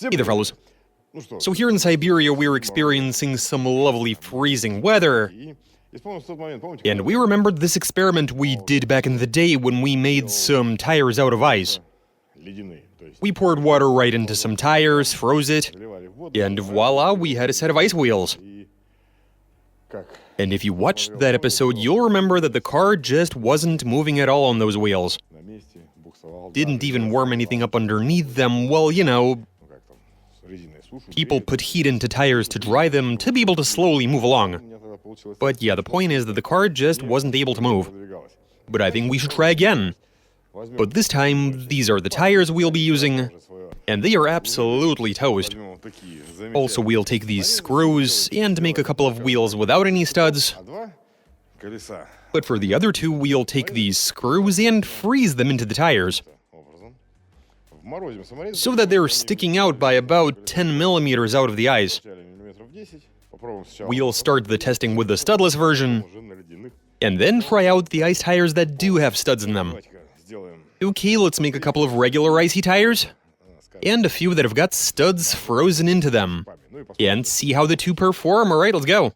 Hey there, fellows. So here in Siberia, we're experiencing some lovely freezing weather. And we remembered this experiment we did back in the day when we made some tires out of ice. We poured water right into some tires, froze it, and voila, we had a set of ice wheels. And if you watched that episode, you'll remember that the car just wasn't moving at all on those wheels. Didn't even warm anything up underneath them. Well, you know, people put heat into tires to dry them to be able to slowly move along. But yeah, the point is that the car just wasn't able to move. But I think we should try again. But this time, these are the tires we'll be using, and they are absolutely toast. Also, we'll take these screws and make a couple of wheels without any studs. But for the other two, we'll take these screws and freeze them into the tires, so that they're sticking out by about 10 millimeters out of the ice. We'll start the testing with the studless version, and then try out the ice tires that do have studs in them. Okay, let's make a couple of regular icy tires, and a few that have got studs frozen into them, and see how the two perform. Alright, let's go.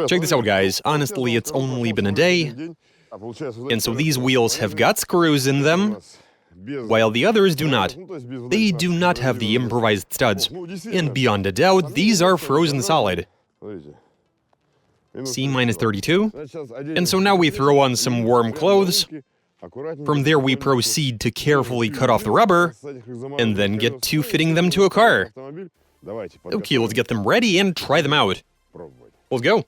Check this out, guys. Honestly, it's only been a day, and so these wheels have got screws in them, while the others do not. They do not have the improvised studs, and beyond a doubt, these are frozen solid. C minus 32. And so now we throw on some warm clothes. From there we proceed to carefully cut off the rubber, and then get to fitting them to a car. Okay, let's get them ready and try them out. Let's go.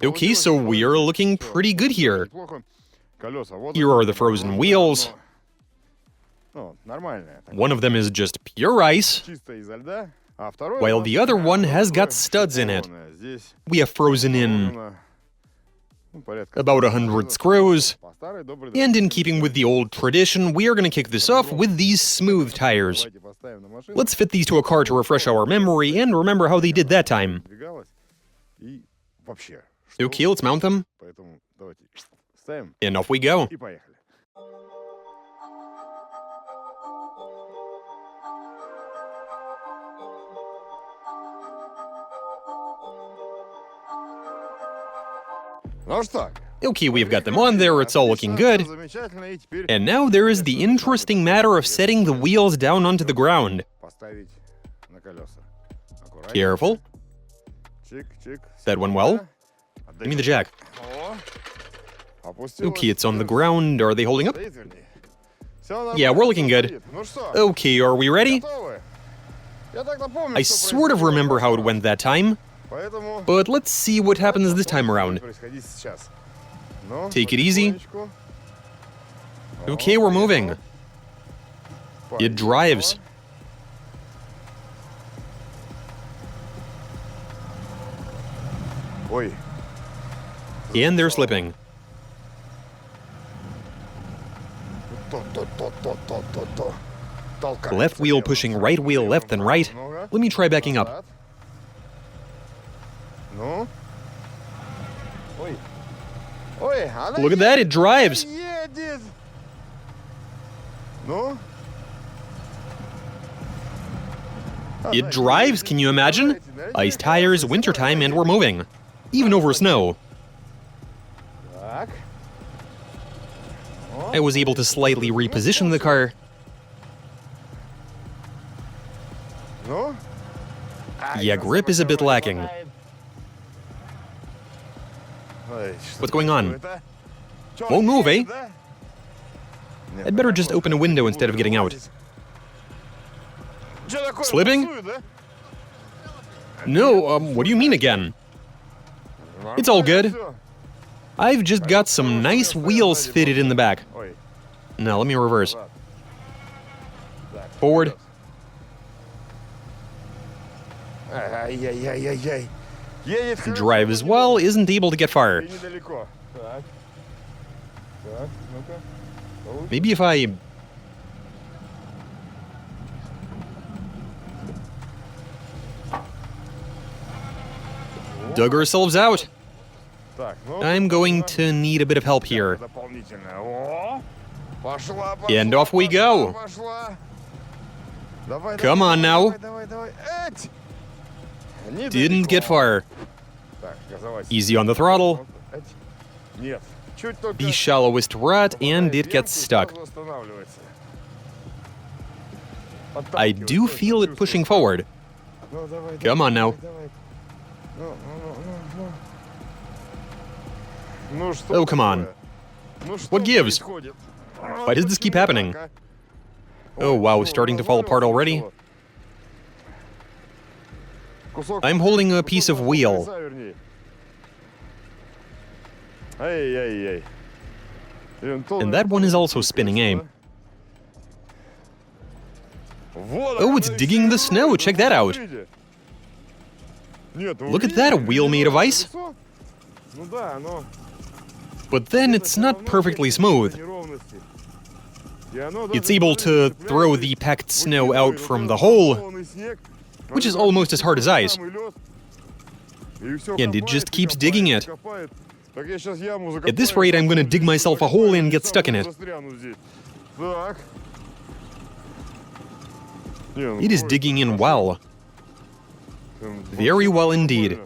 Okay, so we are looking pretty good here. Here are the frozen wheels. One of them is just pure ice, while the other one has got studs in it. We have frozen in about 100 screws, and in keeping with the old tradition, we are going to kick this off with these smooth tires. Let's fit these to a car to refresh our memory and remember how they did that time. Okay, let's mount them, and off we go. Okay, we've got them on there, it's all looking good. And now there is the interesting matter of setting the wheels down onto the ground. Careful. That went well. Give me the jack. Okay, it's on the ground. Are they holding up? Yeah, we're looking good. Okay, are we ready? I sort of remember how it went that time, but let's see what happens this time around. Take it easy. Okay, we're moving. It drives. Ой. And they're slipping. То. Толкается. Left wheel pushing right wheel left and right. Ну-ка. Let me try backing up. Назад. Ну. Ой. Ой, она Look at that, it drives. едет. Ну. It drives, can you imagine? Ice tires, wintertime, and we're moving. Even over snow. Так. I was able to slightly reposition the car. Ну. Yeah, grip is a bit lacking. Ой, What's going on? это? Won't move, eh? Да? I'd better just open a window instead of getting out. Чё такое? Slipping? Буксует, да? No, what do you mean again? It's all good. Всё. I've just got some nice wheels fitted in the back. Ой, Now let me reverse. ладно. Так, Forward. вперед. Ай-яй-яй-яй-яй. Едет хорошо, Drive as well, isn't able to get far. и недалеко. Так. Так, ну-ка. Получше. Maybe if I... Dug ourselves out. Так, ну, I'm going to need a bit of help here. дополнительно. О! Пошла, пошла. And off we go. Пошла. Давай, Come давай, on now. Давай. Эть! Didn't get far. Так, газовать. Easy on the throttle. Эть. Нет. Чуть только The shallowest rut, and it попадает gets вверх, и stuck. сразу останавливается. I do feel it pushing forward. Ну, давай, Come on now. давай. Ну. Ну, что Oh, come on. такое? Ну, что What gives? происходит? Why does this keep happening? Так, а? Oh wow, starting to fall apart already. Кусок- I'm holding a piece of кусок wheel. колеса, вернее. Ай-яй-яй. And that one is also spinning, eh? Oh, it's digging the snow. Check that out. Look at that, a wheel made of ice. Ну да, но But then it's not perfectly smooth. It's able to throw the packed snow out from the hole, which is almost as hard as ice. And it just keeps digging it. At this rate, I'm gonna dig myself a hole and get stuck in it. It is digging in well. Very well indeed.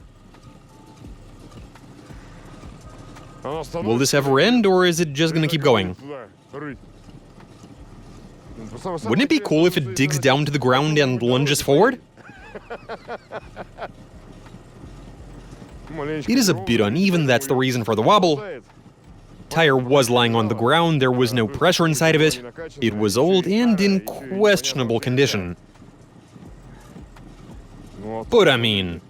Will this ever end, or is it just gonna keep going? Wouldn't it be cool if it digs down to the ground and lunges forward? It is a bit uneven, that's the reason for the wobble. Tire was lying on the ground, there was no pressure inside of it. It was old and in questionable condition. But I mean...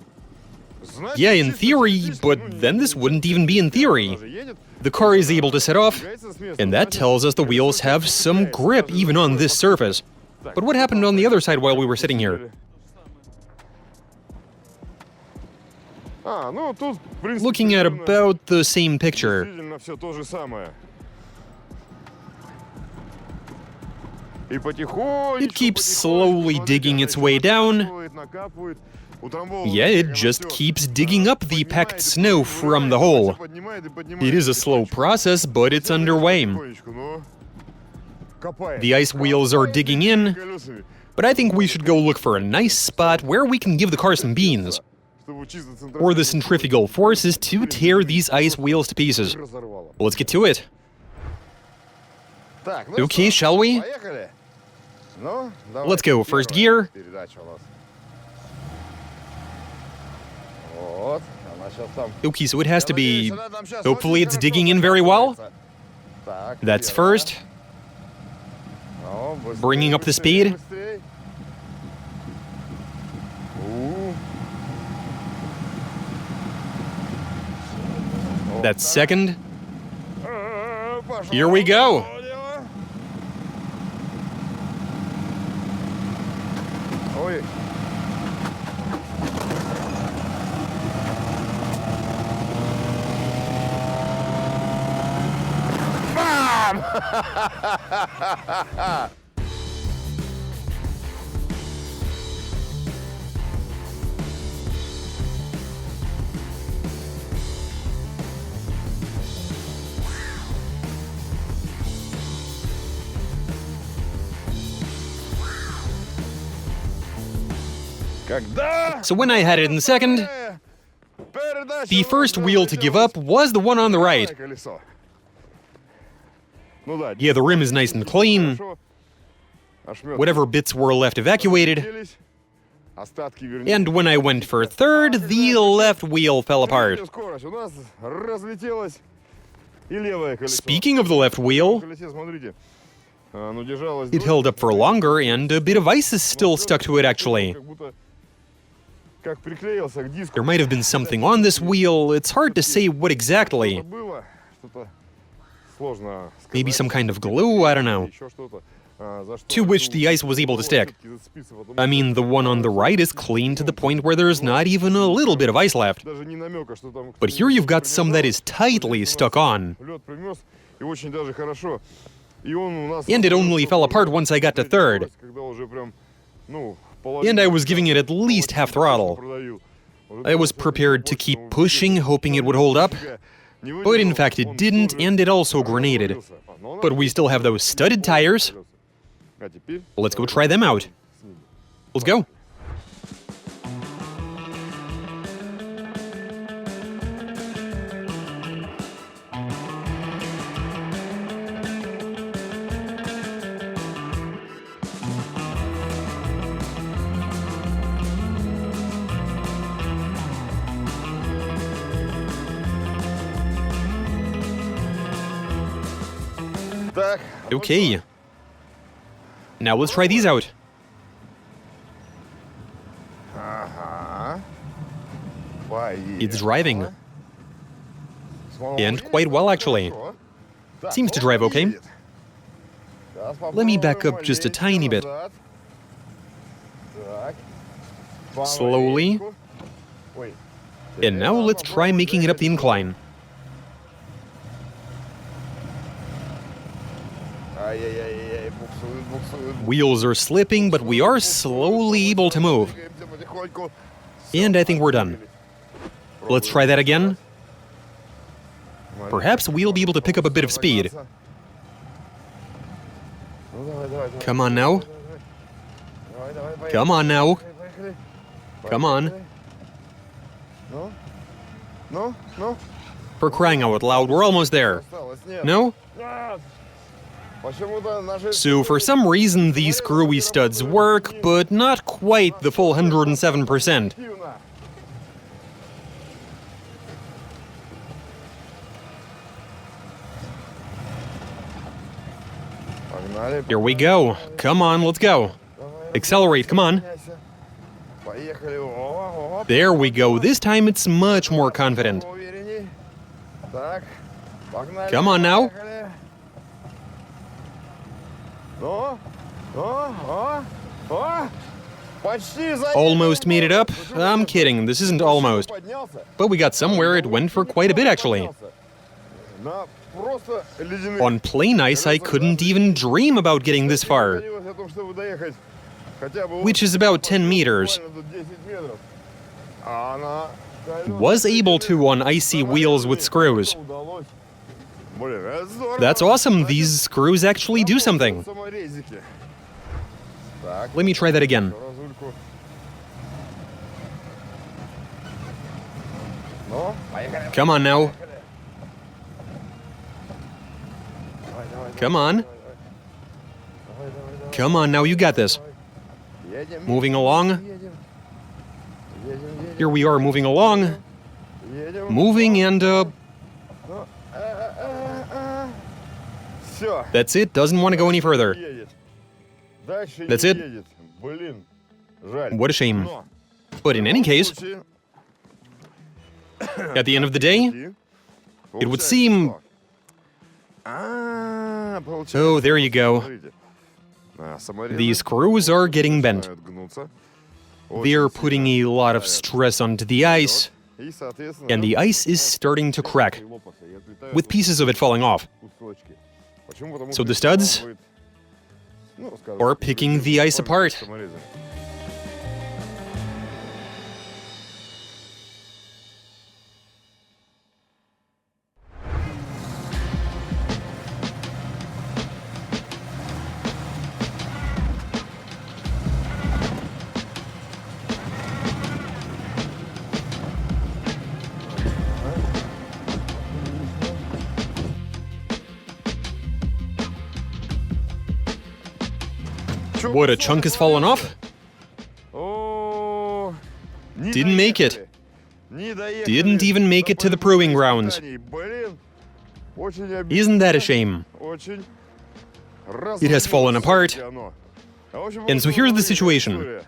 Yeah, in theory, but then this wouldn't even be in theory. The car is able to set off, and that tells us the wheels have some grip even on this surface. But what happened on the other side while we were sitting here? Looking at about the same picture. It keeps slowly digging its way down. Yeah, it just keeps digging up the packed snow from the hole. It is a slow process, but it's underway. The ice wheels are digging in, but I think we should go look for a nice spot where we can give the car some beans. Or the centrifugal forces to tear these ice wheels to pieces. Let's get to it. Okay, shall we? Let's go, first gear. Okay, so it has to be... Hopefully it's digging in very well. That's first. Bringing up the speed. That's second. Here we go. Когда? So when I had it in second, the first wheel to give up was the one on the right. Колесо. Ну да, Yeah, the rim is nice and clean. хорошо. Ошметки Whatever bits were left evacuated. делись, остатки вернее. And when I went for third, the left wheel fell apart. Скорость у нас разлетелась и левое колесо. Speaking of the left wheel, Колесе, смотрите, оно держалось it held up for longer, and a bit of ice is still stuck to it actually. как будто как приклеился к диску. There might have been something on this wheel, it's hard to say what exactly. Что-то было, что-то сложно сказать. Maybe some kind of glue, I don't know. Еще что-то, за что To which the ice was able to stick. I mean, the one on the right is clean to the point where there's not even a little bit of ice left. Даже не намека, что там But here you've got some that is tightly stuck on. лед примерз, и очень даже хорошо. И он у нас And it only fell apart once I got to third. когда уже прям, ну, And I was giving it at least half throttle. I was prepared to keep pushing, hoping it would hold up. But in fact it didn't, and it also grenaded. But we still have those studded tires. Let's go try them out. Let's go. Так, Okay. Now let's try these out. ага. Поехали. It's driving. And quite well, actually. Хорошо. Так, Seems to ну, drive okay. едет. Сейчас Let me попробуем back up just a маленько tiny bit. назад. Так. Slowly. Помаленьку. Ой. And now let's try making it up the incline. Ай-яй-яй-яй, буксует, буксует. Wheels are slipping, but we are slowly able to move. Двигаемся потихоньку. And I think we're done. Let's try that again. Perhaps we'll be able to pick up a bit of speed. Ну, давай, давай, давай. Come on now. Давай, давай, поехали. Come on now. Поехали. Come on. Ну? Ну? Ну? For crying out loud, we're almost there. Осталось, нет. No? Нет. Почему-то наши... So for some reason these screwy studs work, but not quite the full 107%. Активно. Погнали. Here we go. Come on, let's go. Accelerate, come on. Поехали. О, о, There we go. This time it's much more confident. уверенней. Так, погнали. Come on now. Поехали. Ну, о. Почти заехали. Almost made it up? I'm kidding, this isn't almost. Поднялся. But we got somewhere, it went for quite a bit actually. На просто ледяных. On plain ice, I couldn't even dream about getting this far, О том, чтобы доехать хотя бы which is about 10 meters. буквально до 10 метров. А она Was able to on icy wheels with screws. удалось. Блин, это здорово. That's awesome, these screws actually do something. Саморезики. Так, Let me try that again. разульку. Ну, поехали. Come on now. Давай, давай, Come on. давай, давай. Come on now, you got this. Едем. Moving along. Едем. Едем, Here we are moving along. едем. Moving and, Все. that's it, doesn't want to go any further. Едет. Дальше That's не it. едет. Блин, жаль. What a shame. Но But in any case, случае, at the end of the day, it would получается, seem... что? Получается, Oh, there you go. смотрите. Саморезы These screws are getting bent. начинают гнуться. They're Очень putting a lot of stress onto the ice, И, соответственно, and the ice is starting to crack, лопаются и отлетают with pieces of it falling off. кусочки. So the studs are picking the ice apart. What, a chunk has fallen off? Didn't make it. Didn't even make it to the proving grounds. Isn't that a shame? It has fallen apart. And so here's the situation.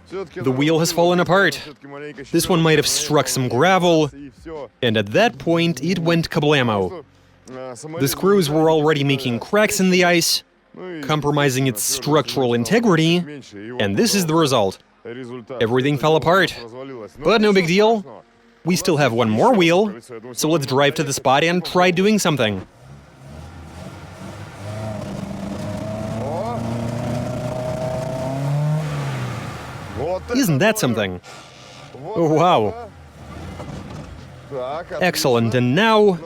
The wheel has fallen apart. This one might have struck some gravel, and at that point it went kablamo. The screws were already making cracks in the ice, compromising its structural integrity, and this is the result. Everything fell apart. But no big deal. We still have one more wheel, so let's drive to the spot and try doing something. Isn't that something? Oh, wow. Excellent, and now...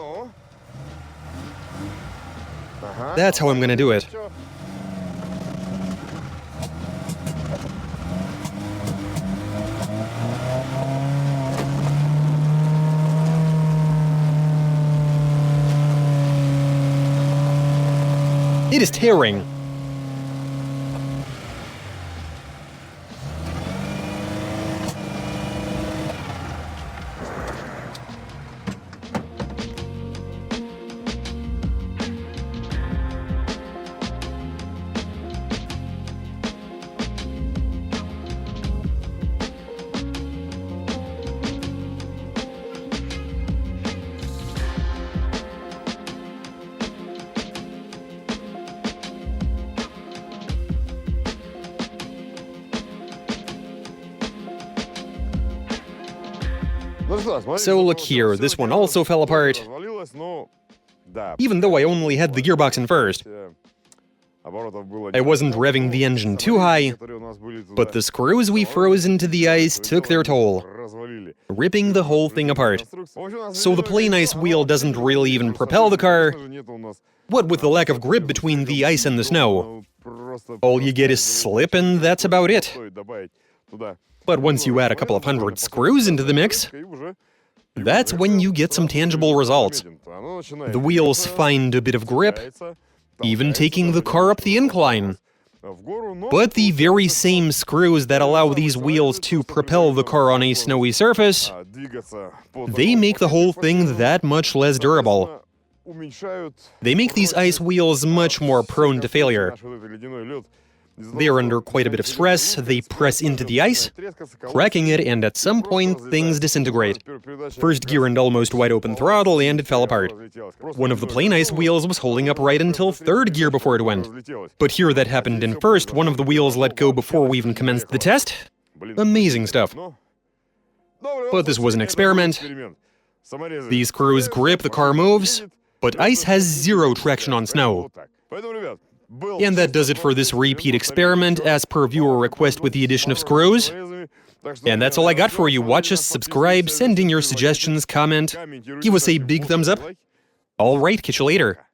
That's how I'm gonna do it. It is tearing. So look here, this one also fell apart, even though I only had the gearbox in first. I wasn't revving the engine too high, but the screws we froze into the ice took their toll, ripping the whole thing apart. So the plain ice wheel doesn't really even propel the car. What with the lack of grip between the ice and the snow, all you get is slip and that's about it. But once you add a couple of hundred screws into the mix, that's when you get some tangible results. The wheels find a bit of grip, even taking the car up the incline. But the very same screws that allow these wheels to propel the car on a snowy surface, they make the whole thing that much less durable. They make these ice wheels much more prone to failure. They are under quite a bit of stress, they press into the ice, cracking it, and at some point things disintegrate. First gear and almost wide open throttle, and it fell apart. One of the plain ice wheels was holding up right until third gear before it went. But here that happened in first, one of the wheels let go before we even commenced the test. Amazing stuff. But this was an experiment. These screws grip, the car moves, but ice has zero traction on snow. And that does it for this repeat experiment as per viewer request with the addition of screws. And that's all I got for you. Watch us, subscribe, send in your suggestions, comment, give us a big thumbs up. Alright, catch you later.